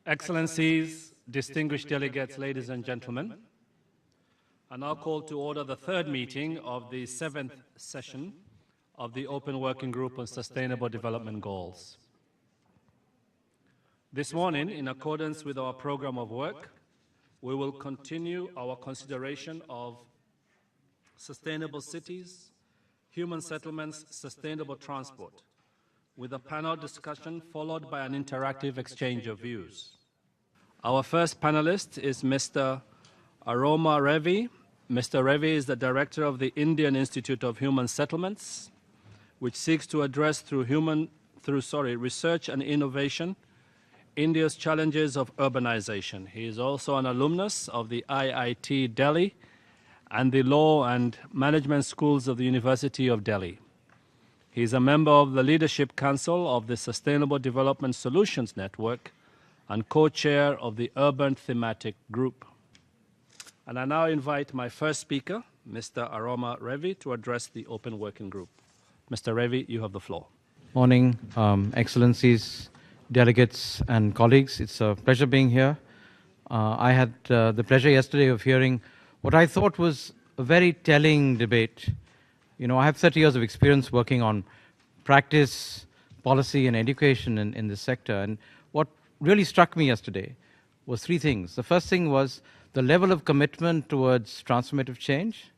Excellencies, distinguished delegates, ladies and gentlemen, I now call to order the third meeting of the 7th session of the Open Working Group on Sustainable Development Goals. This morning, in accordance with our program of work, we will continue our consideration of sustainable cities, human settlements, sustainable transport, with a panel discussion followed by an interactive exchange of views. Our first panelist is Mr. Aromar Revi. Mr. Revi is the director of the Indian Institute of Human Settlements, which seeks to address through research and innovation India's challenges of urbanization. He is also an alumnus of the IIT Delhi and the Law and Management Schools of the University of Delhi. He is a member of the Leadership Council of the Sustainable Development Solutions Network and co-chair of the Urban Thematic Group. And I now invite my first speaker, Mr. Aromar Revi, to address the Open Working Group. Mr. Revi, you have the floor. Morning, Excellencies, delegates and colleagues. It's a pleasure being here. I had the pleasure yesterday of hearing what I thought was a very telling debate. You know, I have 30 years of experience working on practice, policy, and education in this sector. And what really struck me yesterday was three things. The first thing was the level of commitment towards transformative change.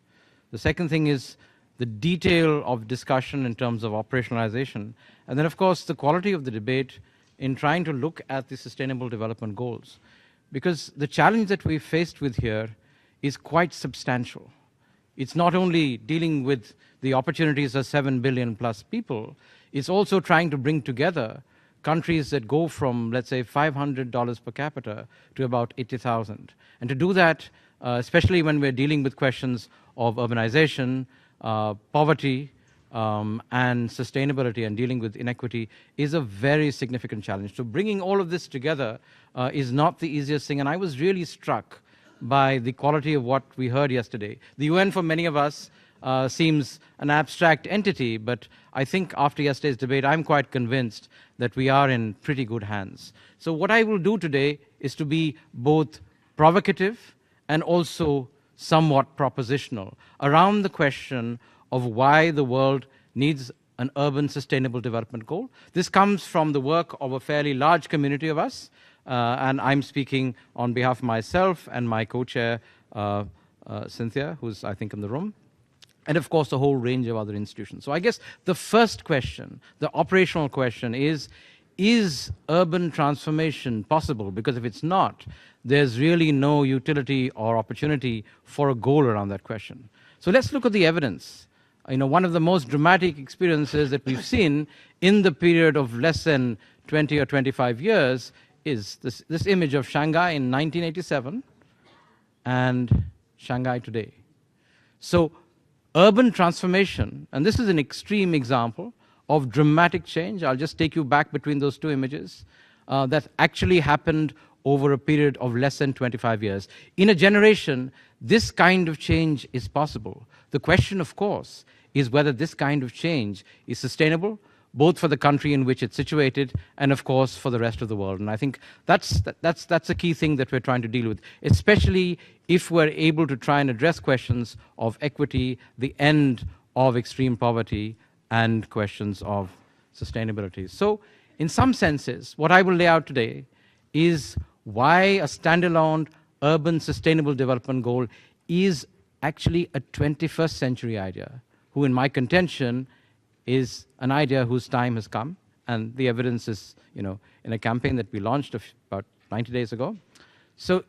The second thing is the detail of discussion in terms of operationalization. And then, of course, the quality of the debate in trying to look at the Sustainable Development Goals. Because the challenge that we're faced with here is quite substantial. It's not only dealing with the opportunities of 7 billion plus people, it's also trying to bring together countries that go from, let's say, $500 per capita to about 80,000. And to do that, especially when we're dealing with questions of urbanization, poverty, and sustainability and dealing with inequity is a very significant challenge. So bringing all of this together is not the easiest thing. And I was really struck by the quality of what we heard yesterday. The UN, for many of us, seems an abstract entity, but I think after yesterday's debate, I'm quite convinced that we are in pretty good hands. So what I will do today is to be both provocative and also somewhat propositional around the question of why the world needs an urban sustainable development goal. This comes from the work of a fairly large community of us, and I'm speaking on behalf of myself and my co-chair, Cynthia, who's, I think, in the room, and of course a whole range of other institutions. So I guess the first question, the operational question is urban transformation possible? Because if it's not, there's really no utility or opportunity for a goal around that question. So let's look at the evidence. You know, one of the most dramatic experiences that we've seen in the period of less than 20 or 25 years is this image of Shanghai in 1987 and Shanghai today. So urban transformation, and this is an extreme example of dramatic change. I'll just take you back between those two images that actually happened over a period of less than 25 years. In a generation, this kind of change is possible. The question, of course, is whether this kind of change is sustainable, both for the country in which it's situated and, of course, for the rest of the world. And I think that's a key thing that we're trying to deal with, especially if we're able to try and address questions of equity, the end of extreme poverty, and questions of sustainability. So, in some senses, what I will lay out today is why a standalone urban sustainable development goal is actually a 21st century idea, who in my contention is an idea whose time has come, and the evidence is, you know, in a campaign that we launched about 90 days ago. So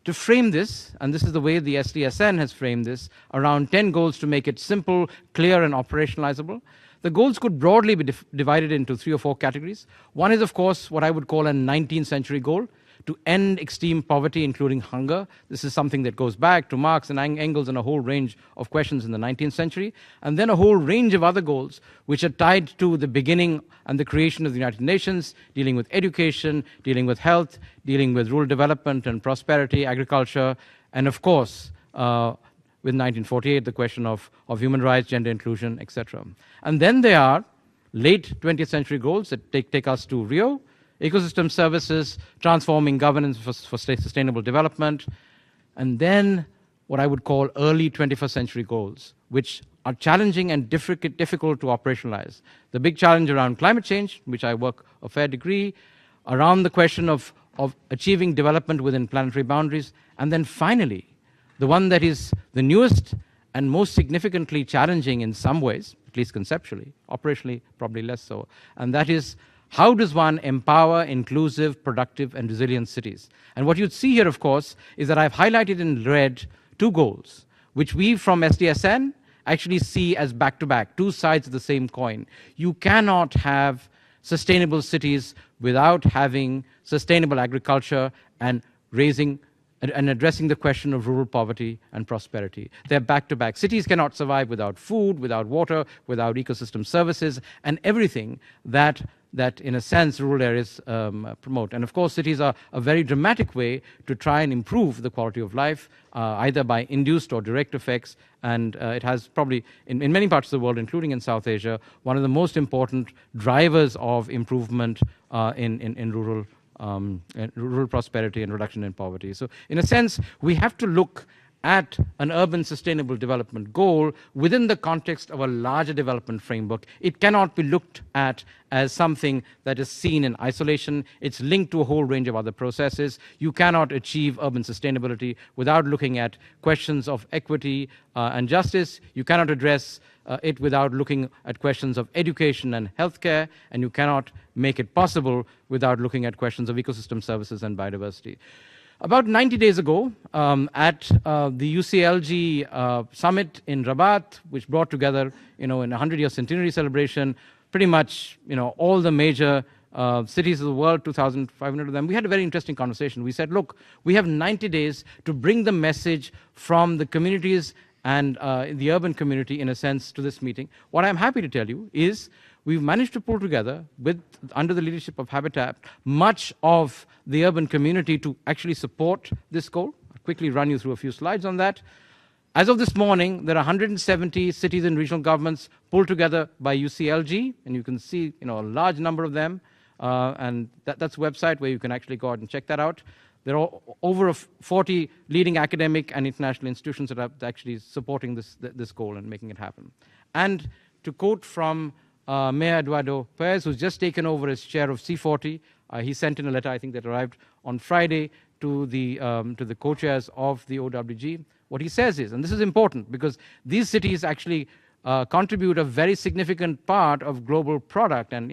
to frame this, and this is the way the SDSN has framed this, around 10 goals to make it simple, clear, and operationalizable. The goals could broadly be divided into 3 or 4 categories. One is, of course, what I would call a 19th century goal, to end extreme poverty, including hunger. This is something that goes back to Marx and Engels and a whole range of questions in the 19th century. And then a whole range of other goals, which are tied to the beginning and the creation of the United Nations, dealing with education, dealing with health, dealing with rural development and prosperity, agriculture, and of course, with 1948, the question of human rights, gender inclusion, etc. And then there are late 20th century goals that take us to Rio, ecosystem services, transforming governance for sustainable development, and then what I would call early 21st century goals, which are challenging and difficult to operationalize. The big challenge around climate change, which I work a fair degree, around the question of achieving development within planetary boundaries, and then finally, the one that is the newest and most significantly challenging in some ways, at least conceptually, operationally probably less so, and that is how does one empower inclusive, productive, and resilient cities? And what you'd see here, of course, is that I've highlighted in red 2 goals, which we from SDSN actually see as back-to-back, 2 sides of the same coin. You cannot have sustainable cities without having sustainable agriculture and raising and addressing the question of rural poverty and prosperity. They're back-to-back. Cities cannot survive without food, without water, without ecosystem services, and everything that in a sense, rural areas promote. And of course, cities are a very dramatic way to try and improve the quality of life, either by induced or direct effects. And it has probably, in many parts of the world, including in South Asia, one of the most important drivers of improvement in rural prosperity and reduction in poverty. So in a sense, we have to look at an urban sustainable development goal within the context of a larger development framework. It cannot be looked at as something that is seen in isolation. It's linked to a whole range of other processes. You cannot achieve urban sustainability without looking at questions of equity and justice. You cannot address it without looking at questions of education and healthcare, and you cannot make it possible without looking at questions of ecosystem services and biodiversity. About 90 days ago, at the UCLG summit in Rabat, which brought together, in a 100-year centenary celebration, pretty much, all the major cities of the world, 2,500 of them, we had a very interesting conversation. We said, look, we have 90 days to bring the message from the communities and the urban community, in a sense, to this meeting. What I'm happy to tell you is we've managed to pull together, under the leadership of Habitat, much of the urban community to actually support this goal. I'll quickly run you through a few slides on that. As of this morning, there are 170 cities and regional governments pulled together by UCLG, and you can see a large number of them, and that's a website where you can actually go out and check that out. There are over 40 leading academic and international institutions that are actually supporting this goal and making it happen. And to quote from Mayor Eduardo Paes, who's just taken over as chair of C40, he sent in a letter, I think, that arrived on Friday to the co-chairs of the OWG. What he says is, and this is important because these cities actually contribute a very significant part of global product, and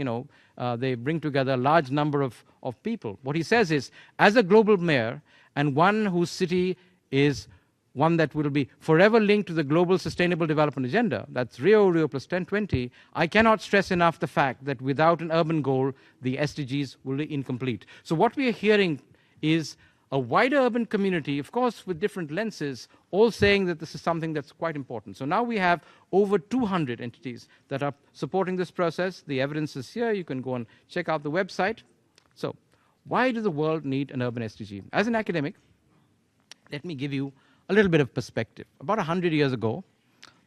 they bring together a large number of people. What he says is, as a global mayor and one whose city is one that will be forever linked to the global sustainable development agenda, that's Rio plus 1020, I cannot stress enough the fact that without an urban goal, the SDGs will be incomplete. So what we are hearing is a wider urban community, of course with different lenses, all saying that this is something that's quite important. So now we have over 200 entities that are supporting this process. The evidence is here. You can go and check out the website. So why does the world need an urban SDG? As an academic, let me give you a little bit of perspective. About 100 years ago,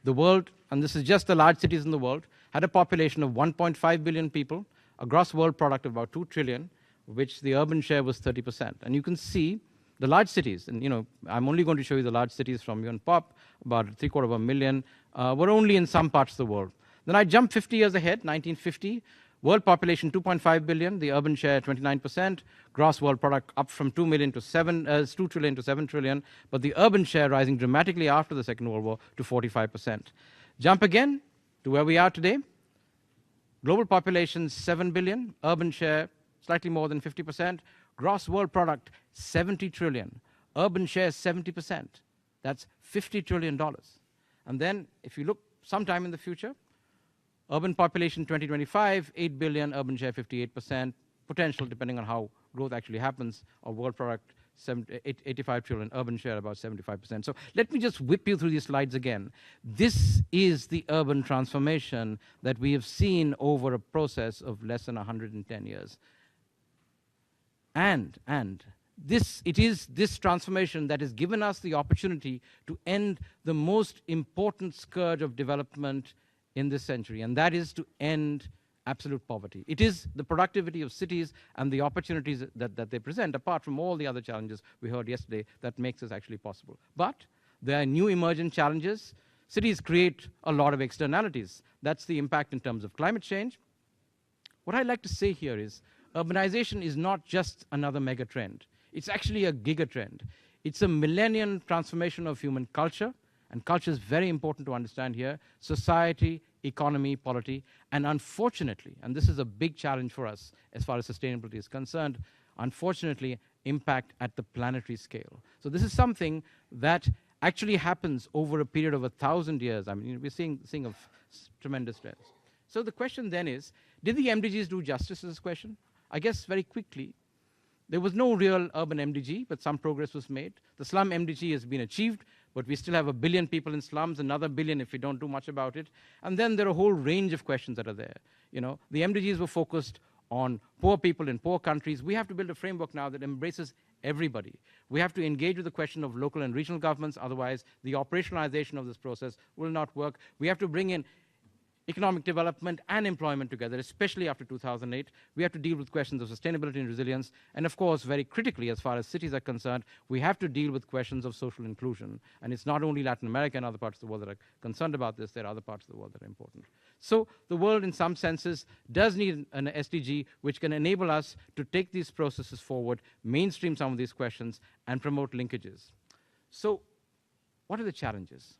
the world, and this is just the large cities in the world, had a population of 1.5 billion people, a gross world product of about 2 trillion, which the urban share was 30%. And you can see the large cities, and I'm only going to show you the large cities from UNPOP, about 750,000, were only in some parts of the world. Then I jumped 50 years ahead, 1950, world population 2.5 billion, the urban share 29%, gross world product up from 2 trillion to 7 trillion, but the urban share rising dramatically after the Second World War to 45%. Jump again to where we are today. Global population 7 billion, urban share slightly more than 50%, gross world product 70 trillion, urban share 70%. That's $50 trillion. And then if you look sometime in the future, urban population 2025, 8 billion, urban share 58%, potential depending on how growth actually happens, of world product 85 trillion, urban share about 75%. So let me just whip you through these slides again. This is the urban transformation that we have seen over a process of less than 110 years. And it is this transformation that has given us the opportunity to end the most important scourge of development in this century, and that is to end absolute poverty. It is the productivity of cities and the opportunities that they present, apart from all the other challenges we heard yesterday, that makes this actually possible. But there are new emergent challenges. Cities create a lot of externalities. That's the impact in terms of climate change. What I'd like to say here is urbanization is not just another mega trend. It's actually a gigatrend. It's a millennium transformation of human culture, and culture is very important to understand here, society, economy, polity, and unfortunately, and this is a big challenge for us as far as sustainability is concerned, unfortunately, impact at the planetary scale. So this is something that actually happens over a period of 1,000 years. I mean, we're seeing of tremendous trends. So the question then is, did the MDGs do justice to this question? I guess very quickly, there was no real urban MDG, but some progress was made. The slum MDG has been achieved, but we still have 1 billion people in slums, another billion if we don't do much about it. And then there are a whole range of questions that are there. You know, the MDGs were focused on poor people in poor countries. We have to build a framework now that embraces everybody. We have to engage with the question of local and regional governments, otherwise the operationalization of this process will not work. We have to bring in economic development and employment together, especially after 2008. We have to deal with questions of sustainability and resilience. And of course, very critically, as far as cities are concerned, we have to deal with questions of social inclusion. And it's not only Latin America and other parts of the world that are concerned about this, there are other parts of the world that are important. So the world, in some senses, does need an SDG which can enable us to take these processes forward, mainstream some of these questions, and promote linkages. So what are the challenges?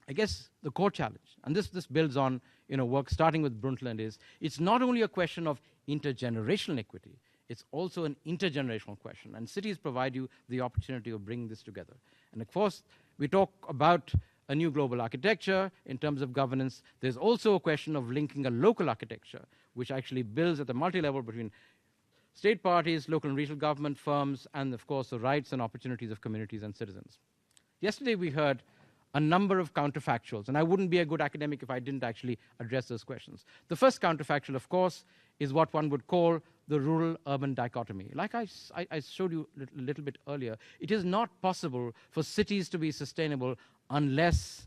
I guess the core challenge, and this builds on work starting with Brundtland, is it's not only a question of intergenerational equity, it's also an intergenerational question. And cities provide you the opportunity of bringing this together. And of course, we talk about a new global architecture in terms of governance. There's also a question of linking a local architecture, which actually builds at the multi-level between state parties, local and regional government firms, and of course the rights and opportunities of communities and citizens. Yesterday we heard a number of counterfactuals, and I wouldn't be a good academic if I didn't actually address those questions. The first counterfactual, of course, is what one would call the rural-urban dichotomy. Like I showed you a little bit earlier, it is not possible for cities to be sustainable unless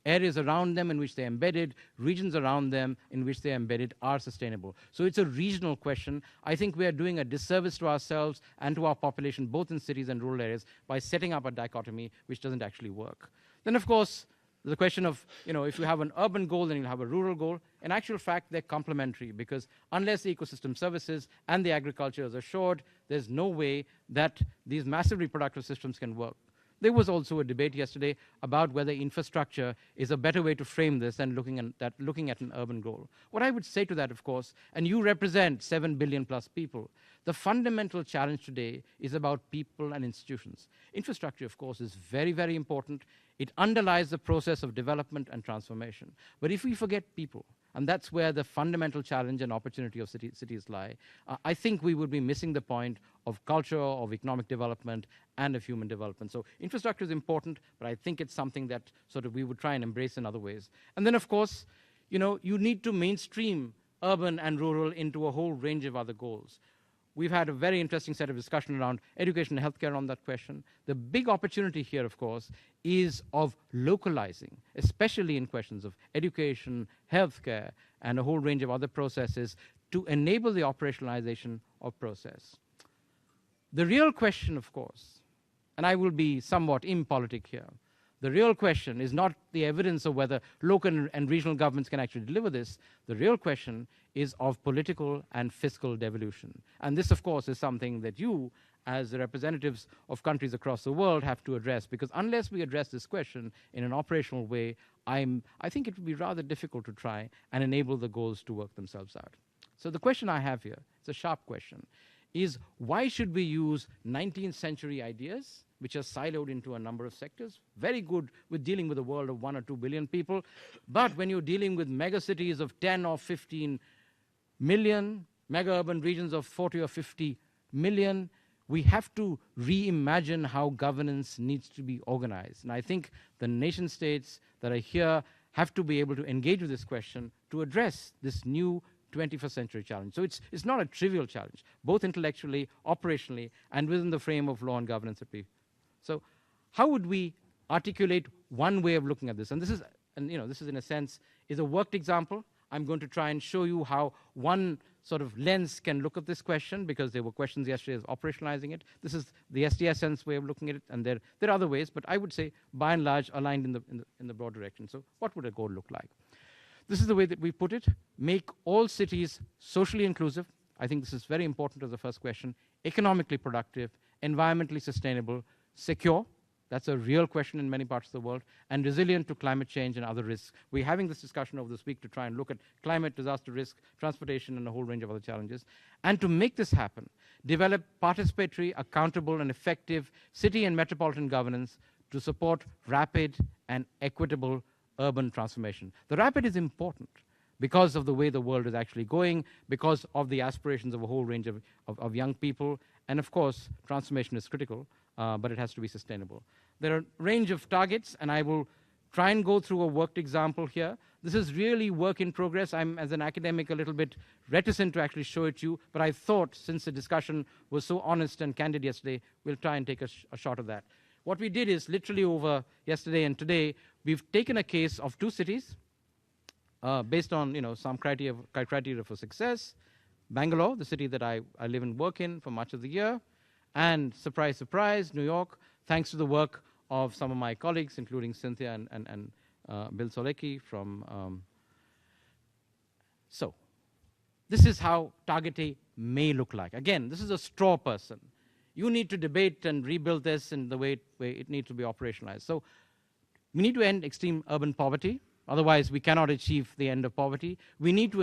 areas around them in which they're embedded, regions around them in which they're embedded are sustainable. So it's a regional question. I think we are doing a disservice to ourselves and to our population, both in cities and rural areas, by setting up a dichotomy which doesn't actually work. Then, of course, the question of, if you have an urban goal, then you'll have a rural goal. In actual fact, they're complementary, because unless the ecosystem services and the agriculture is assured, there's no way that these massive reproductive systems can work. There was also a debate yesterday about whether infrastructure is a better way to frame this than looking at an urban goal. What I would say to that, of course, and you represent 7 billion plus people, the fundamental challenge today is about people and institutions. Infrastructure, of course, is very, very important. It underlies the process of development and transformation. But if we forget people, and that's where the fundamental challenge and opportunity of cities lie, I think we would be missing the point of culture, of economic development, and of human development. So infrastructure is important, but I think it's something that sort of we would try and embrace in other ways. And then, of course, you need to mainstream urban and rural into a whole range of other goals. We've had a very interesting set of discussion around education and healthcare on that question. The big opportunity here, of course, is of localizing, especially in questions of education, healthcare, and a whole range of other processes to enable the operationalization of process. The real question, of course, and I will be somewhat impolitic here, the real question is not the evidence of whether local and regional governments can actually deliver this. The real question is of political and fiscal devolution. And this, of course, is something that you, as the representatives of countries across the world, have to address. Because unless we address this question in an operational way, I think it would be rather difficult to try and enable the goals to work themselves out. So the question I have here, it's a sharp question, is why should we use 19th century ideas, which are siloed into a number of sectors, very good with dealing with a world of 1 or 2 billion people, but when you're dealing with megacities of 10 or 15 million, mega-urban regions of 40 or 50 million, we have to reimagine how governance needs to be organized. And I think the nation states that are here have to be able to engage with this question to address this new 21st century challenge. So it's not a trivial challenge, both intellectually, operationally, and within the frame of law and governance that we. So how would we articulate one way of looking at this? And this is in a sense, is a worked example. I'm going to try and show you how one sort of lens can look at this question, because there were questions yesterday of operationalizing it. This is the SDSN's way of looking at it, and there are other ways, but I would say, by and large, aligned in the broad direction. So what would a goal look like? This is the way that we put it. Make all cities socially inclusive. I think this is very important as the first question. Economically productive, environmentally sustainable, secure. That's a real question in many parts of the world, and resilient to climate change and other risks. We're having this discussion over this week to try and look at climate, disaster risk, transportation, and a whole range of other challenges. And to make this happen, develop participatory, accountable, and effective city and metropolitan governance to support rapid and equitable urban transformation. The rapid is important because of the way the world is actually going, because of the aspirations of a whole range of young people, and of course, transformation is critical, but it has to be sustainable. There are a range of targets, and I will try and go through a worked example here. This is really work in progress. I'm, as an academic, a little bit reticent to actually show it to you, but I thought, since the discussion was so honest and candid yesterday, we'll try and take a shot of that. What we did is, literally over yesterday and today, we've taken a case of 2 cities, based on some criteria for success. Bangalore, the city that I live and work in for much of the year, and surprise, surprise, New York, thanks to the work of some of my colleagues, including Cynthia and Bill Solecki from. So, this is how Target A may look like. Again, this is a straw person. You need to debate and rebuild this in the way it needs to be operationalized. So, we need to end extreme urban poverty. Otherwise, we cannot achieve the end of poverty. We need to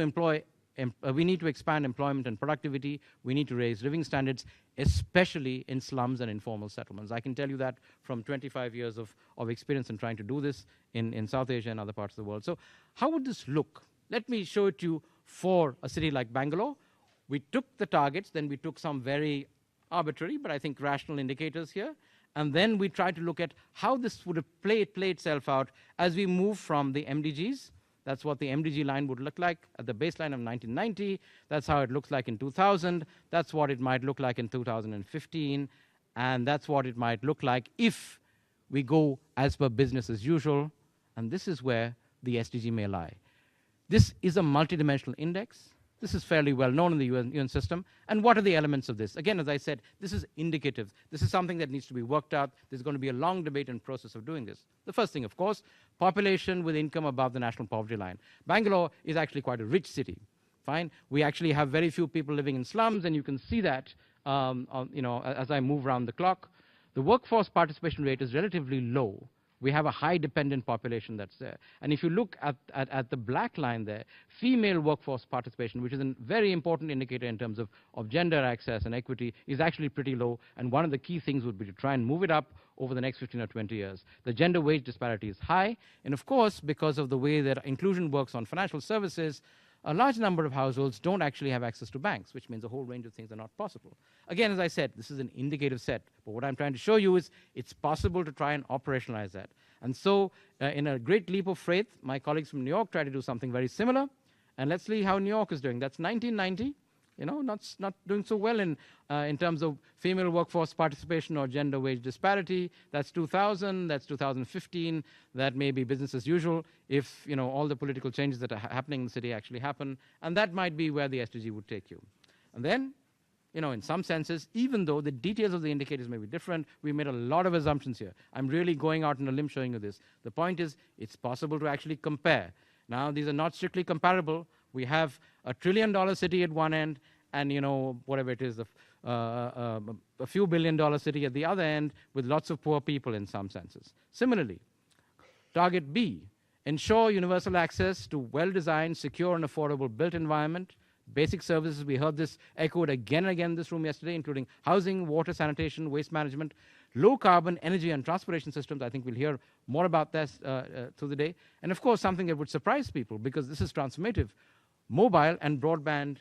expand employment and productivity. We need to raise living standards, especially in slums and informal settlements. I can tell you that from 25 years of experience in trying to do this in South Asia and other parts of the world. So how would this look? Let me show it to you for a city like Bangalore. We took the targets, then we took some very arbitrary, but I think rational indicators here. And then we tried to look at how this would play itself out as we move from the MDGs. That's what the MDG line would look like at the baseline of 1990. That's how it looks like in 2000. That's what it might look like in 2015. And that's what it might look like if we go as per business as usual. And this is where the SDG may lie. This is a multidimensional index. This is fairly well known in the UN system. And what are the elements of this? Again, as I said, this is indicative. This is something that needs to be worked out. There's going to be a long debate and process of doing this. The first thing, of course, population with income above the national poverty line. Bangalore is actually quite a rich city. Fine. We actually have very few people living in slums, and you can see that as I move around the clock. The workforce participation rate is relatively low. We have a high dependent population that's there. And if you look at the black line there, female workforce participation, which is a very important indicator in terms of gender access and equity, is actually pretty low. And one of the key things would be to try and move it up over the next 15 or 20 years. The gender wage disparity is high. And of course, because of the way that inclusion works on financial services, a large number of households don't actually have access to banks, which means a whole range of things are not possible. Again, as I said, this is an indicative set. But what I'm trying to show you is it's possible to try and operationalize that. And so, in a great leap of faith, my colleagues from New York try to do something very similar. And let's see how New York is doing. That's 1990. Not doing so well in terms of female workforce participation or gender wage disparity. That's 2000, that's 2015. That may be business as usual if all the political changes that are happening in the city actually happen. And that might be where the SDG would take you. And then, in some senses, even though the details of the indicators may be different, we made a lot of assumptions here. I'm really going out on a limb showing you this. The point is, it's possible to actually compare. Now, these are not strictly comparable. We have a $1 trillion city at one end, and whatever it is, a few billion-dollar city at the other end, with lots of poor people in some senses. Similarly, target B: ensure universal access to well-designed, secure, and affordable built environment. Basic services, we heard this echoed again and again in this room yesterday, including housing, water, sanitation, waste management, low-carbon energy and transportation systems. I think we'll hear more about this through the day. And of course, something that would surprise people, because this is transformative: mobile and broadband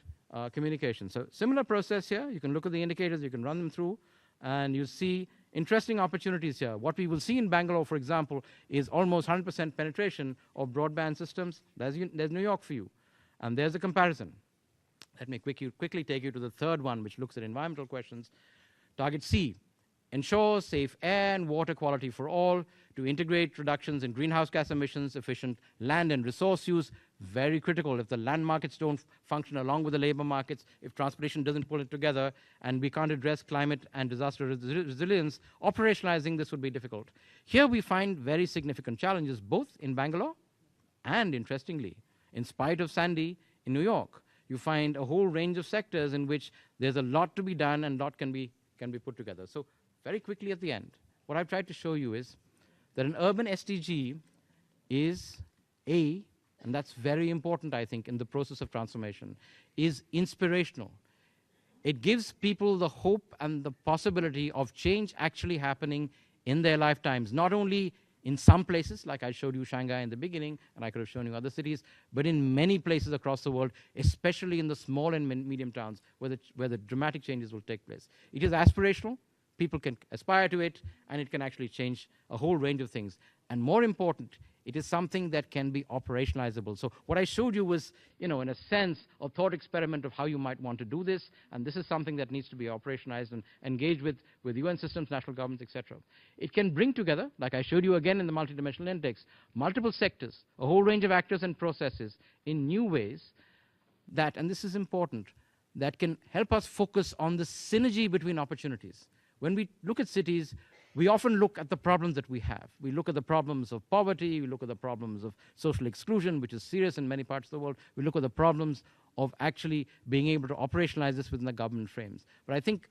communication. So similar process here. You can look at the indicators, you can run them through, and you see interesting opportunities here. What we will see in Bangalore, for example, is almost 100% penetration of broadband systems. There's New York for you. And there's a comparison. Let me quickly take you to the third one, which looks at environmental questions. Target C: ensure safe air and water quality for all, to integrate reductions in greenhouse gas emissions, efficient land and resource use, very critical. If the land markets don't function along with the labor markets, if transportation doesn't pull it together, and we can't address climate and disaster resilience, operationalizing this would be difficult. Here we find very significant challenges, both in Bangalore and, interestingly, in spite of Sandy, in New York. You find a whole range of sectors in which there's a lot to be done and a lot can be put together. So very quickly at the end, what I've tried to show you is that an urban SDG is and that's very important, I think, in the process of transformation, is inspirational. It gives people the hope and the possibility of change actually happening in their lifetimes, not only in some places, like I showed you Shanghai in the beginning, and I could have shown you other cities, but in many places across the world, especially in the small and medium towns where the dramatic changes will take place. It is aspirational. People can aspire to it, and it can actually change a whole range of things. And more important, it is something that can be operationalizable. So what I showed you was, in a sense, a thought experiment of how you might want to do this, and this is something that needs to be operationalized and engaged with UN systems, national governments, etc. It can bring together, like I showed you again in the multidimensional index, multiple sectors, a whole range of actors and processes in new ways that, and this is important, that can help us focus on the synergy between opportunities. When we look at cities, we often look at the problems that we have. We look at the problems of poverty, we look at the problems of social exclusion, which is serious in many parts of the world. We look at the problems of actually being able to operationalize this within the government frames. But I think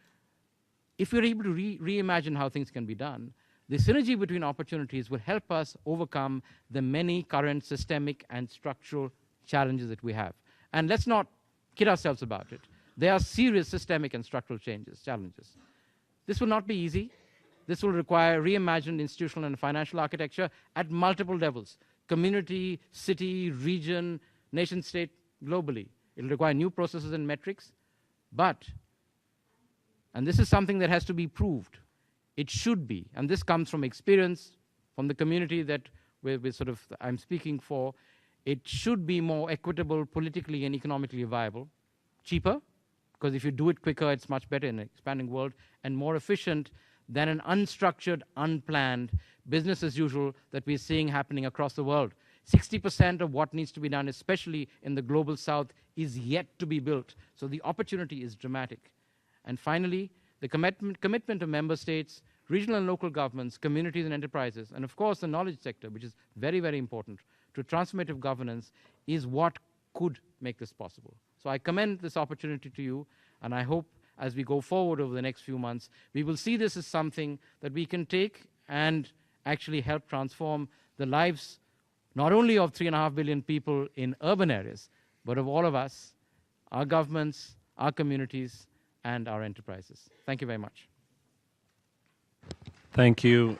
if we're able to reimagine how things can be done, the synergy between opportunities will help us overcome the many current systemic and structural challenges that we have. And let's not kid ourselves about it. There are serious systemic and structural challenges. This will not be easy. This will require reimagined institutional and financial architecture at multiple levels: community, city, region, nation state, globally. It will require new processes and metrics. But, and this is something that has to be proved, it should be, and this comes from experience, from the community that I'm speaking for, it should be more equitable, politically and economically viable, cheaper, because if you do it quicker, it's much better in an expanding world, and more efficient than an unstructured, unplanned business as usual that we're seeing happening across the world. 60% of what needs to be done, especially in the global south, is yet to be built. So the opportunity is dramatic. And finally, the commitment of member states, regional and local governments, communities and enterprises, and of course the knowledge sector, which is very, very important, to transformative governance is what could make this possible. So I commend this opportunity to you, and I hope as we go forward over the next few months, we will see this as something that we can take and actually help transform the lives not only of 3.5 billion people in urban areas, but of all of us, our governments, our communities, and our enterprises. Thank you very much. Thank you.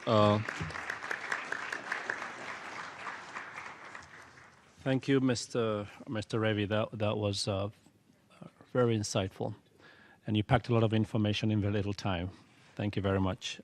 Thank you, Mr. Revi. That was very insightful. And you packed a lot of information in very little time. Thank you very much.